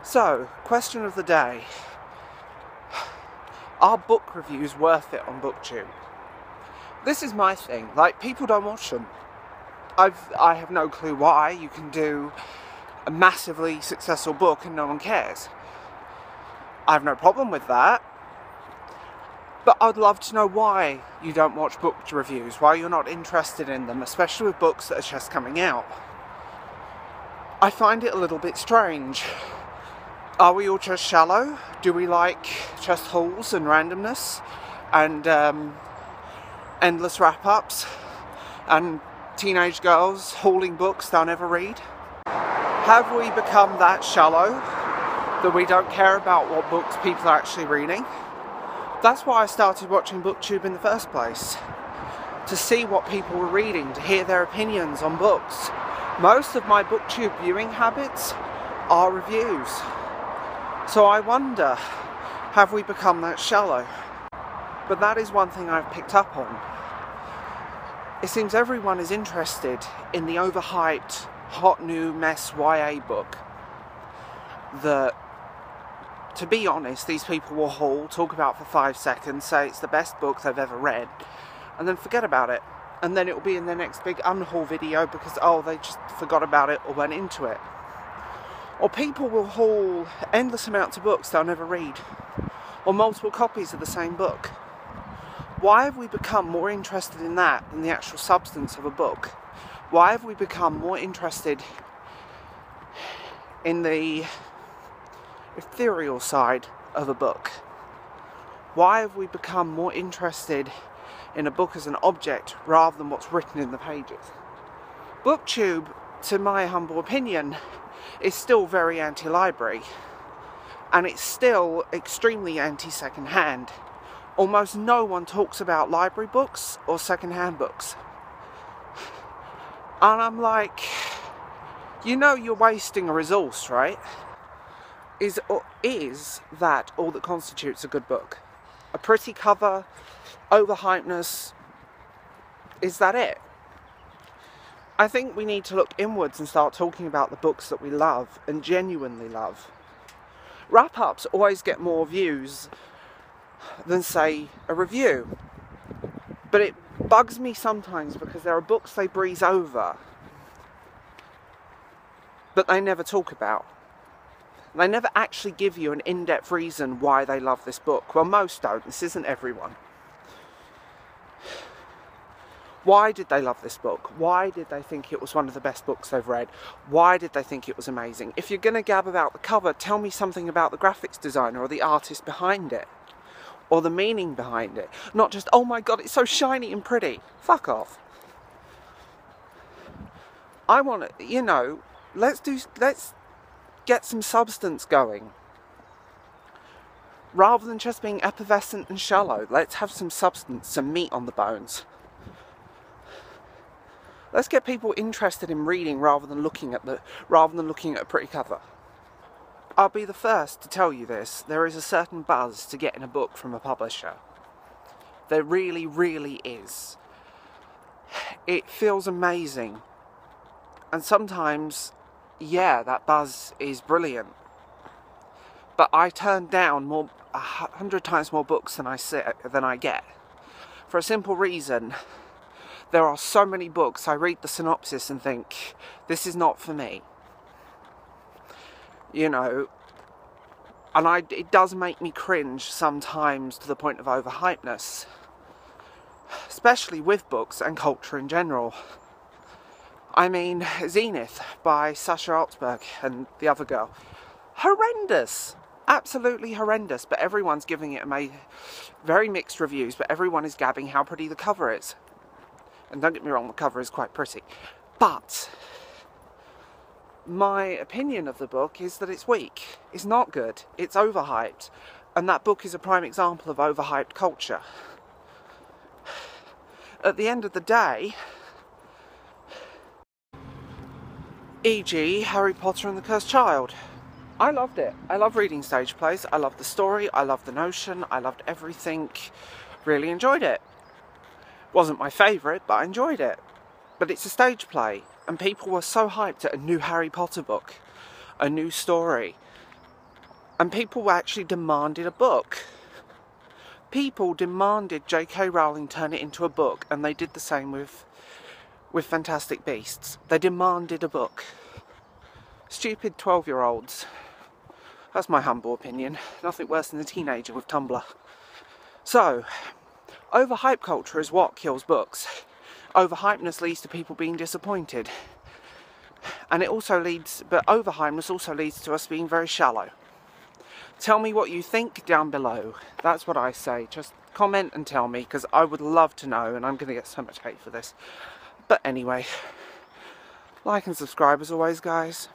So, question of the day. Are book reviews worth it on booktube? This is my thing. Like, people don't watch them. I have no clue why. You can do a massively successful book and no one cares. I have no problem with that. But I'd love to know why you don't watch book reviews, why you're not interested in them, especially with books that are just coming out. I find it a little bit strange. Are we all just shallow? Do we like just hauls and randomness and endless wrap-ups and teenage girls hauling books they'll never read? Have we become that shallow that we don't care about what books people are actually reading? That's why I started watching booktube in the first place. To see what people were reading, to hear their opinions on books. Most of my booktube viewing habits are reviews. So I wonder, have we become that shallow? But that is one thing I've picked up on. It seems everyone is interested in the overhyped, hot new mess YA book that, to be honest, these people will haul, talk about for 5 seconds, say it's the best book they've ever read, and then forget about it. And then it will be in their next big unhaul video because, oh, they just forgot about it or went into it. Or people will haul endless amounts of books they'll never read, or multiple copies of the same book. Why have we become more interested in that than the actual substance of a book? Why have we become more interested in the ethereal side of a book? Why have we become more interested in a book as an object rather than what's written in the pages? Booktube, to my humble opinion, is still very anti-library, and it's still extremely anti-second-hand. Almost no one talks about library books or second-hand books. And I'm like, you know you're wasting a resource, right? Is that all that constitutes a good book? A pretty cover, overhypeness, is that it? I think we need to look inwards and start talking about the books that we love and genuinely love. Wrap-ups always get more views than, say, a review. But it bugs me sometimes because there are books they breeze over that they never talk about. They never actually give you an in-depth reason why they love this book. Well, most don't. This isn't everyone. Why did they love this book? Why did they think it was one of the best books they've read? Why did they think it was amazing? If you're going to gab about the cover, tell me something about the graphics designer or the artist behind it. Or the meaning behind it. Not just, oh my god, it's so shiny and pretty. Fuck off. I want to, you know, let's get some substance going. Rather than just being effervescent and shallow, let's have some substance, some meat on the bones. Let's get people interested in reading rather than looking at a pretty cover. I'll be the first to tell you this. There is a certain buzz to getting a book from a publisher. There really, really is. It feels amazing. And sometimes, yeah, that buzz is brilliant. But I turn down 100 times more books than I get. For a simple reason. There are so many books, I read the synopsis and think, this is not for me. You know, and it does make me cringe sometimes to the point of overhypeness. Especially with books and culture in general. I mean, Zenith by Sasha Altsberg and the other girl. Horrendous! Absolutely horrendous, but everyone's giving it very mixed reviews, but everyone is gabbing how pretty the cover is. And don't get me wrong, the cover is quite pretty. But my opinion of the book is that it's weak. It's not good. It's overhyped. And that book is a prime example of overhyped culture. At the end of the day, e.g. Harry Potter and the Cursed Child. I loved it. I love reading stage plays. I loved the story. I loved the notion. I loved everything. Really enjoyed it. Wasn't my favourite, but I enjoyed it. But it's a stage play, and people were so hyped at a new Harry Potter book, a new story. And people actually demanded a book. People demanded J.K. Rowling turn it into a book, and they did the same with Fantastic Beasts. They demanded a book. Stupid 12-year-olds. That's my humble opinion. Nothing worse than a teenager with Tumblr. So, overhype culture is what kills books. Overhypeness leads to people being disappointed. And it also leads, but overhypeness also leads to us being very shallow. Tell me what you think down below. That's what I say. Just comment and tell me, because I would love to know, and I'm going to get so much hate for this. But anyway, like and subscribe as always, guys.